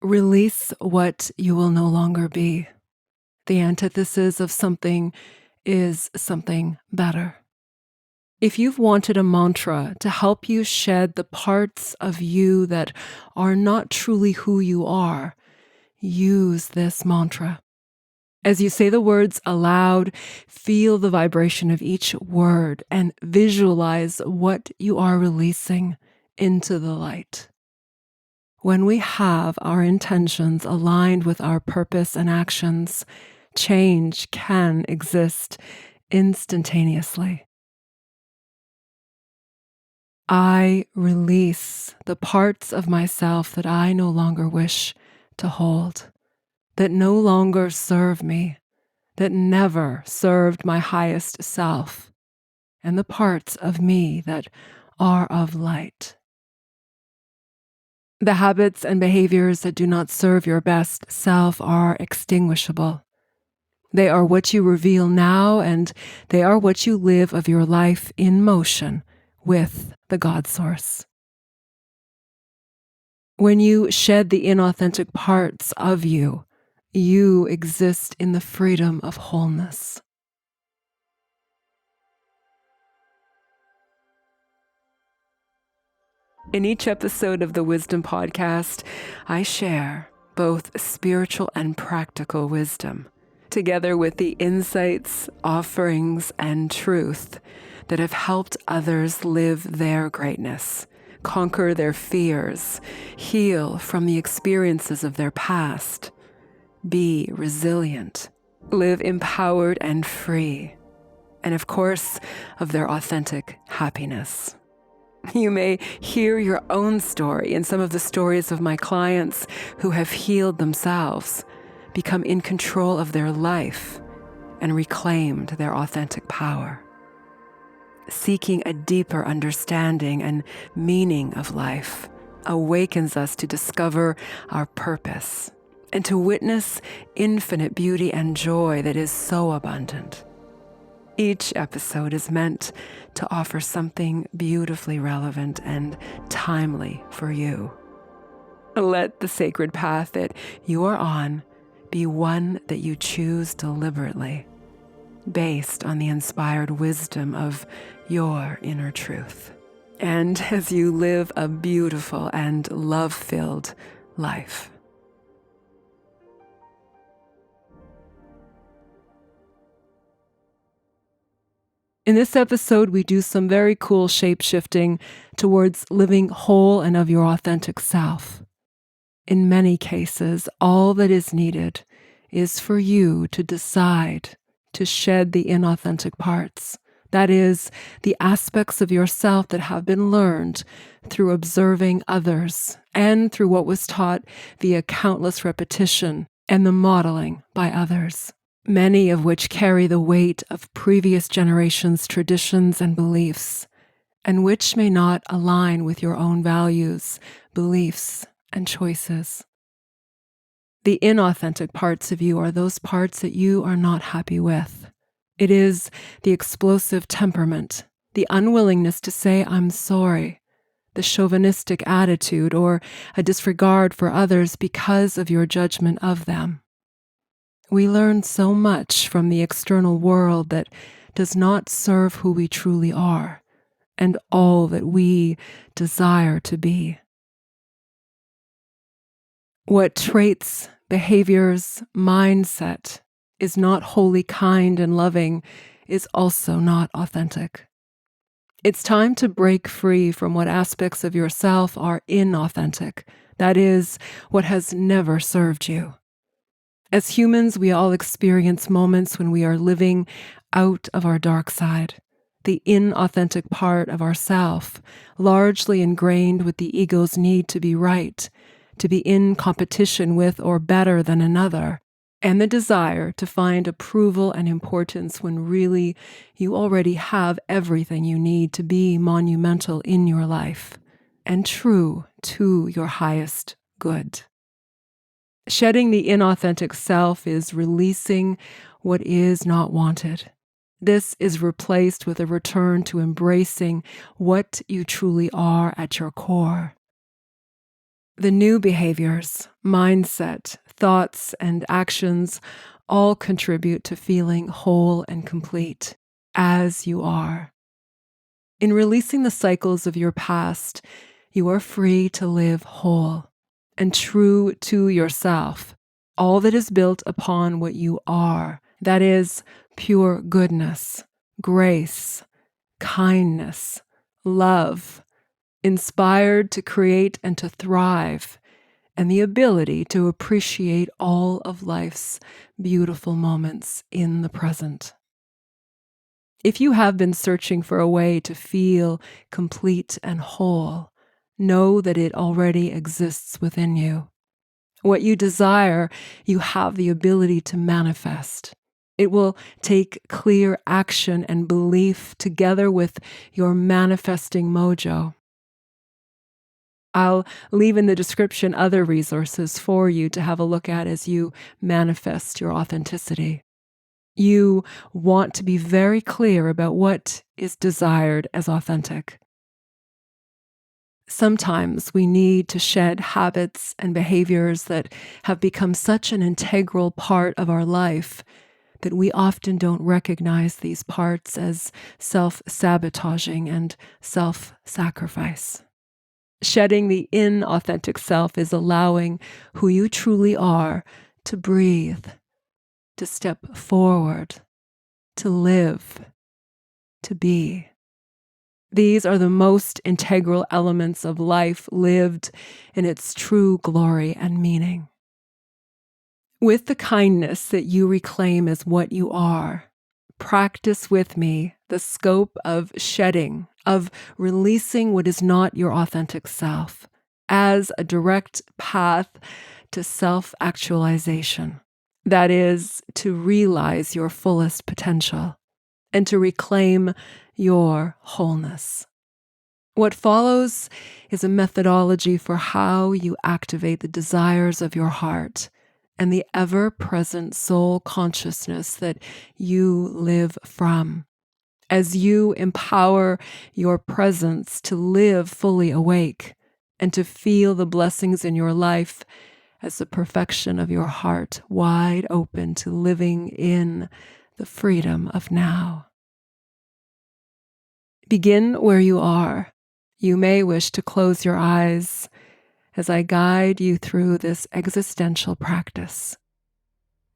Release what you will no longer be. The antithesis of something is something better. If you've wanted a mantra to help you shed the parts of you that are not truly who you are, use this mantra. As you say the words aloud, feel the vibration of each word and visualize what you are releasing into the light. When we have our intentions aligned with our purpose and actions, change can exist instantaneously. I release the parts of myself that I no longer wish to hold, that no longer serve me, that never served my highest self, and the parts of me that are of light. The habits and behaviors that do not serve your best self are extinguishable. They are what you reveal now, and they are what you live of your life in motion with the God Source. When you shed the inauthentic parts of you, you exist in the freedom of wholeness. In each episode of the Wisdom Podcast, I share both spiritual and practical wisdom, together with the insights, offerings, and truth that have helped others live their greatness, conquer their fears, heal from the experiences of their past, be resilient, live empowered and free, and of course, of their authentic happiness. You may hear your own story in some of the stories of my clients who have healed themselves, become in control of their life, and reclaimed their authentic power. Seeking a deeper understanding and meaning of life awakens us to discover our purpose and to witness infinite beauty and joy that is so abundant. Each episode is meant to offer something beautifully relevant and timely for you. Let the sacred path that you are on be one that you choose deliberately, based on the inspired wisdom of your inner truth. And as you live a beautiful and love-filled life. In this episode, we do some very cool shape-shifting towards living whole and of your authentic self. In many cases, all that is needed is for you to decide to shed the inauthentic parts. That is, the aspects of yourself that have been learned through observing others and through what was taught via countless repetition and the modeling by others, many of which carry the weight of previous generations' traditions and beliefs, and which may not align with your own values, beliefs, and choices. The inauthentic parts of you are those parts that you are not happy with. It is the explosive temperament, the unwillingness to say, "I'm sorry," the chauvinistic attitude, or a disregard for others because of your judgment of them. We learn so much from the external world that does not serve who we truly are and all that we desire to be. What traits, behaviors, mindset is not wholly kind and loving is also not authentic. It's time to break free from what aspects of yourself are inauthentic, that is, what has never served you. As humans, we all experience moments when we are living out of our dark side, the inauthentic part of ourself, largely ingrained with the ego's need to be right, to be in competition with or better than another, and the desire to find approval and importance when really you already have everything you need to be monumental in your life and true to your highest good. Shedding the inauthentic self is releasing what is not wanted. This is replaced with a return to embracing what you truly are at your core. The new behaviors, mindset, thoughts, and actions all contribute to feeling whole and complete as you are. In releasing the cycles of your past, you are free to live whole and true to yourself, all that is built upon what you are, that is, pure goodness, grace, kindness, love, inspired to create and to thrive, and the ability to appreciate all of life's beautiful moments in the present. If you have been searching for a way to feel complete and whole, know that it already exists within you. What you desire, you have the ability to manifest. It will take clear action and belief together with your manifesting mojo. I'll leave in the description other resources for you to have a look at as you manifest your authenticity. You want to be very clear about what is desired as authentic. Sometimes we need to shed habits and behaviors that have become such an integral part of our life that we often don't recognize these parts as self-sabotaging and self-sacrifice. Shedding the inauthentic self is allowing who you truly are to breathe, to step forward, to live, to be. These are the most integral elements of life lived in its true glory and meaning. With the kindness that you reclaim as what you are, practice with me the scope of shedding, of releasing what is not your authentic self, as a direct path to self-actualization. That is, to realize your fullest potential and to reclaim your wholeness. What follows is a methodology for how you activate the desires of your heart and the ever-present soul consciousness that you live from. As you empower your presence to live fully awake and to feel the blessings in your life as the perfection of your heart wide open to living in the freedom of now. Begin where you are. You may wish to close your eyes as I guide you through this existential practice.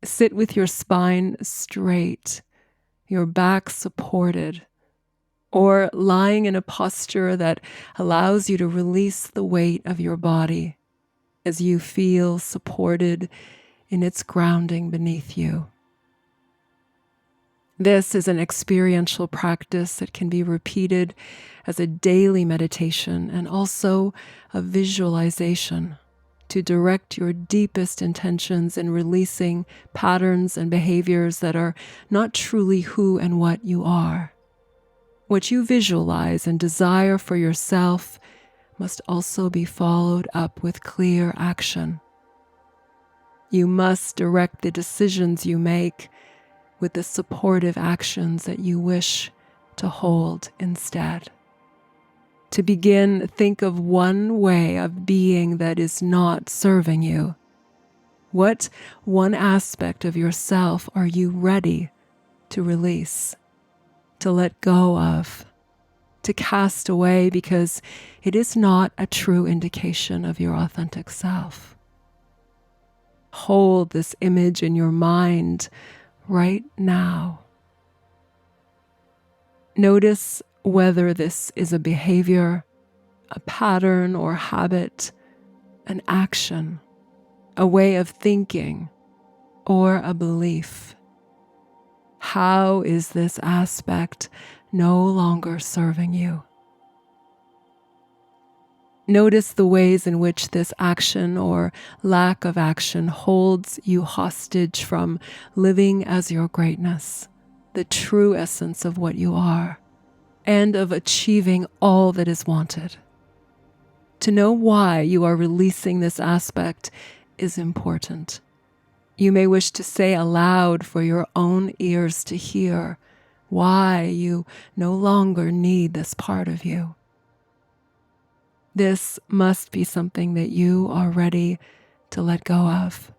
Sit with your spine straight, your back supported, or lying in a posture that allows you to release the weight of your body as you feel supported in its grounding beneath you. This is an experiential practice that can be repeated as a daily meditation and also a visualization to direct your deepest intentions in releasing patterns and behaviors that are not truly who and what you are. What you visualize and desire for yourself must also be followed up with clear action. You must direct the decisions you make with the supportive actions that you wish to hold instead. To begin, think of one way of being that is not serving you. What one aspect of yourself are you ready to release, to let go of, to cast away because it is not a true indication of your authentic self? Hold this image in your mind right now. Notice whether this is a behavior, a pattern or habit, an action, a way of thinking, or a belief. How is this aspect no longer serving you? Notice the ways in which this action or lack of action holds you hostage from living as your greatness, the true essence of what you are, and of achieving all that is wanted. To know why you are releasing this aspect is important. You may wish to say aloud for your own ears to hear why you no longer need this part of you. This must be something that you are ready to let go of.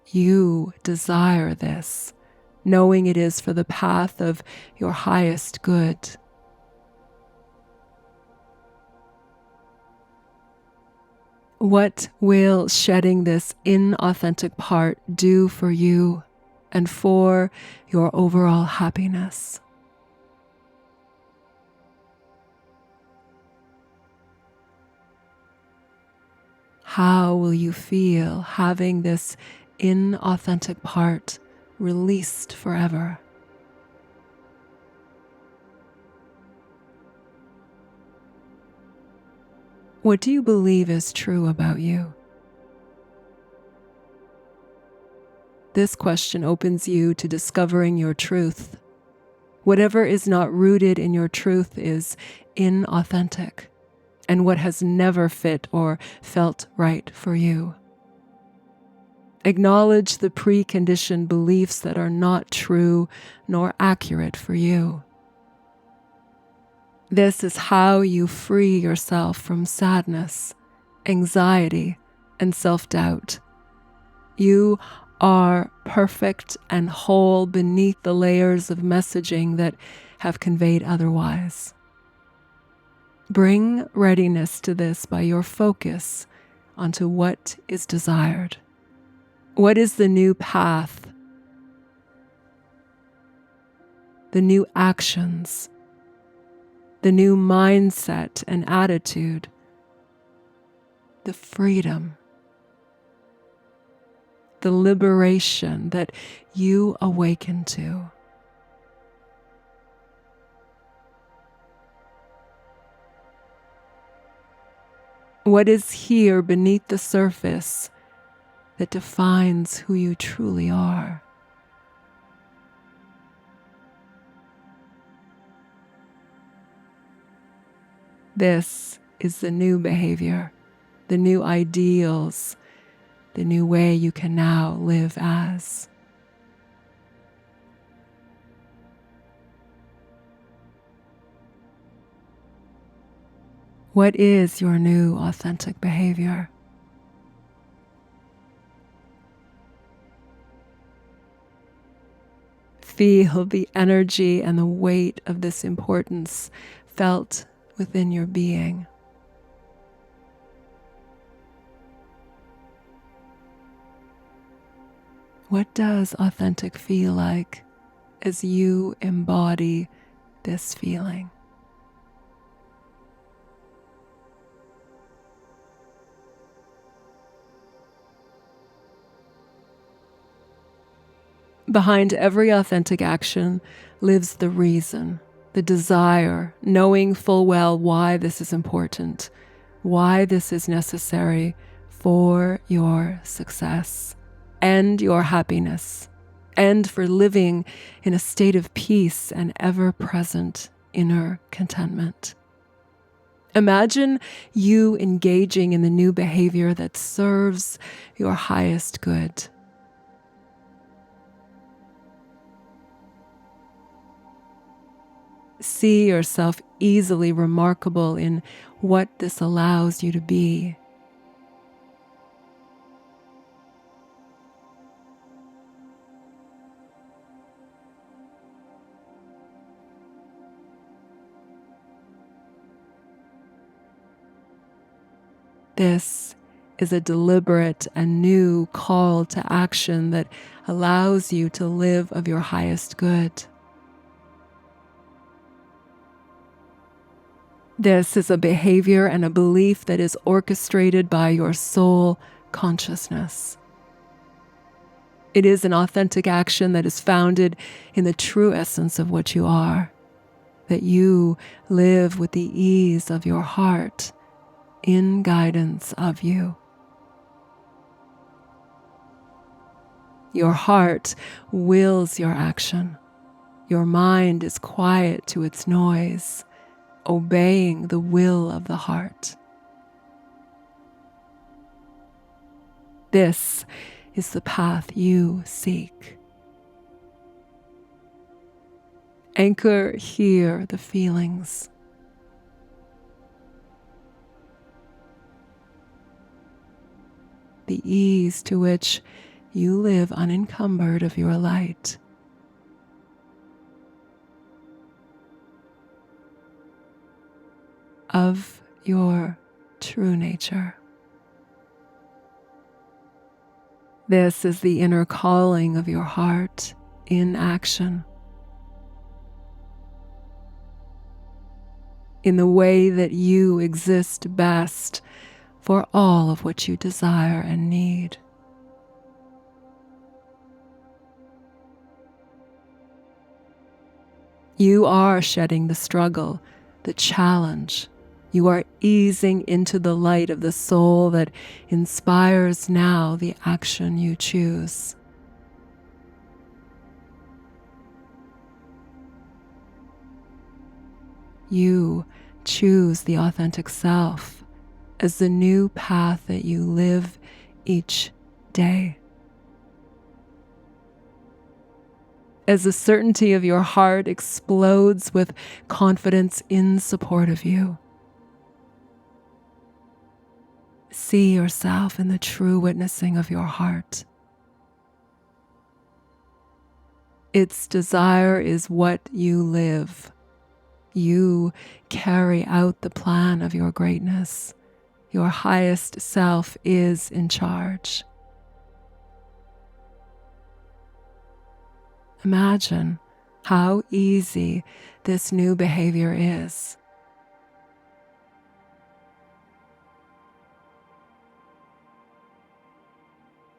You desire this, knowing it is for the path of your highest good. What will shedding this inauthentic part do for you and for your overall happiness? How will you feel having this inauthentic part released forever? What do you believe is true about you? This question opens you to discovering your truth. Whatever is not rooted in your truth is inauthentic, and what has never fit or felt right for you. Acknowledge the preconditioned beliefs that are not true nor accurate for you. This is how you free yourself from sadness, anxiety, and self-doubt. You are perfect and whole beneath the layers of messaging that have conveyed otherwise. Bring readiness to this by your focus onto what is desired. What is the new path? The new actions? The new mindset and attitude? The freedom? The liberation that you awaken to? What is here beneath the surface that defines who you truly are? This is the new behavior, the new ideals, the new way you can now live as. What is your new authentic behavior? Feel the energy and the weight of this importance felt within your being. What does authentic feel like as you embody this feeling? Behind every authentic action lives the reason, the desire, knowing full well why this is important, why this is necessary for your success and your happiness, and for living in a state of peace and ever-present inner contentment. Imagine you engaging in the new behavior that serves your highest good. See yourself easily remarkable in what this allows you to be. This is a deliberate and new call to action that allows you to live of your highest good. This is a behavior and a belief that is orchestrated by your soul consciousness. It is an authentic action that is founded in the true essence of what you are, that you live with the ease of your heart in guidance of you. Your heart wills your action. Your mind is quiet to its noise, obeying the will of the heart. This is the path you seek. Anchor here the feelings. the ease to which you live unencumbered of your light. Of your true nature. This is the inner calling of your heart in action. In the way that you exist best for all of what you desire and need. You are shedding the struggle, the challenge. You are easing into the light of the soul that inspires now the action you choose. You choose the authentic self as the new path that you live each day. As the certainty of your heart explodes with confidence in support of you. See yourself in the true witnessing of your heart. Its desire is what you live. You carry out the plan of your greatness. Your highest self is in charge. Imagine how easy this new behavior is.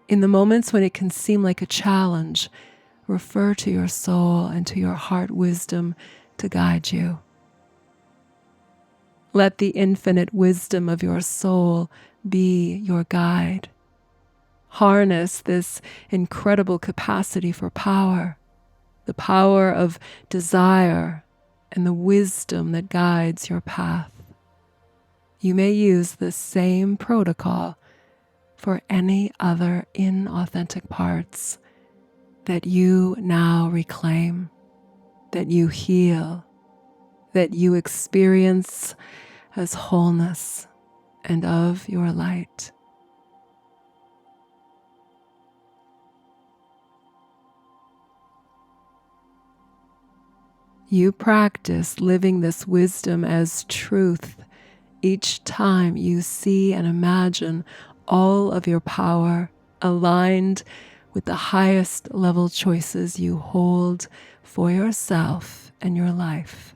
In the moments when it can seem like a challenge, refer to your soul and to your heart wisdom to guide you. Let the infinite wisdom of your soul be your guide. Harness this incredible capacity for power, the power of desire and the wisdom that guides your path. You may use the same protocol for any other inauthentic parts that you now reclaim, that you heal, that you experience as wholeness and of your light. You practice living this wisdom as truth each time you see and imagine all of your power aligned with the highest level choices you hold for yourself and your life.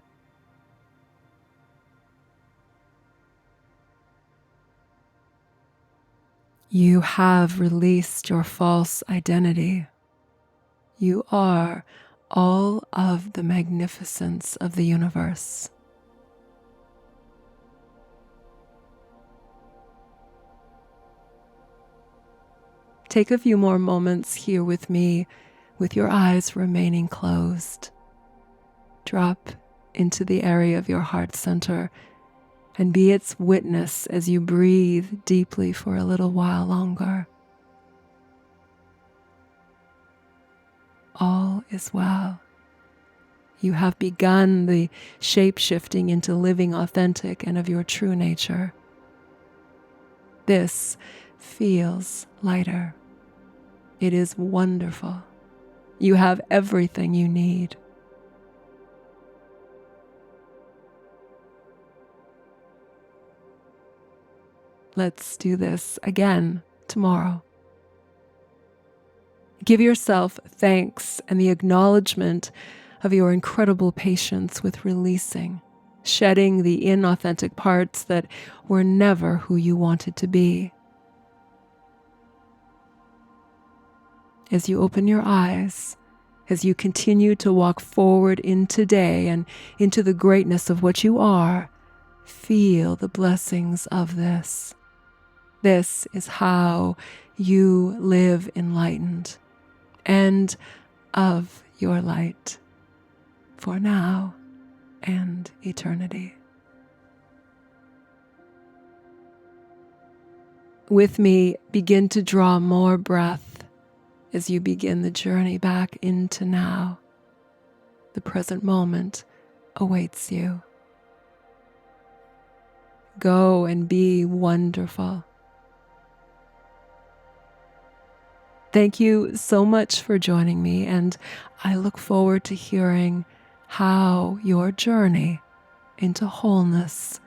You have released your false identity. You are all of the magnificence of the universe. Take a few more moments here with me, with your eyes remaining closed. Drop into the area of your heart center and be its witness as you breathe deeply for a little while longer. All is well. You have begun the shape-shifting into living authentic and of your true nature. This feels lighter. It is wonderful. You have everything you need. Let's do this again tomorrow. Give yourself thanks and the acknowledgement of your incredible patience with releasing, shedding the inauthentic parts that were never who you wanted to be. As you open your eyes, as you continue to walk forward in today and into the greatness of what you are, feel the blessings of this. This is how you live enlightened and of your light for now and eternity. With me, begin to draw more breath as you begin the journey back into now. The present moment awaits you. Go and be wonderful. Thank you so much for joining me, and I look forward to hearing how your journey into wholeness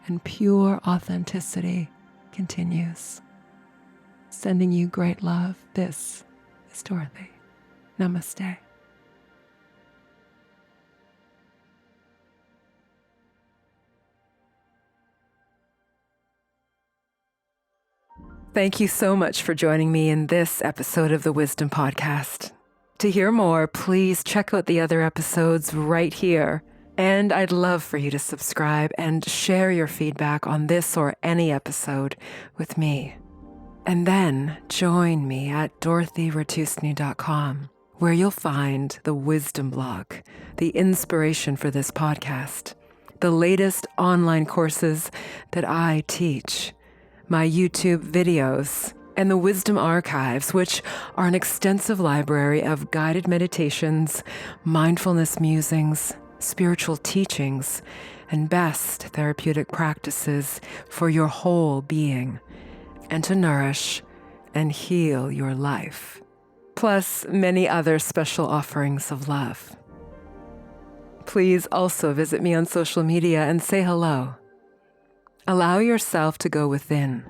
and pure authenticity continues. Sending you great love. This is Dorothy. Namaste. Thank you so much for joining me in this episode of the Wisdom Podcast. To hear more, please check out the other episodes right here. And I'd love for you to subscribe and share your feedback on this or any episode with me. And then join me at dorothyratusny.com, where you'll find the wisdom blog, the inspiration for this podcast, the latest online courses that I teach, my YouTube videos, and the Wisdom Archives, which are an extensive library of guided meditations, mindfulness musings, spiritual teachings, and best therapeutic practices for your whole being, and to nourish and heal your life, plus many other special offerings of love. Please also visit me on social media and say hello. Allow yourself to go within,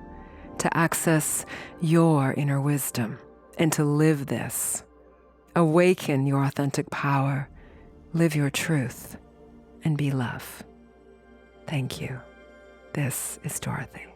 to access your inner wisdom, and to live this. Awaken your authentic power, live your truth, and be love. Thank you. This is Dorothy.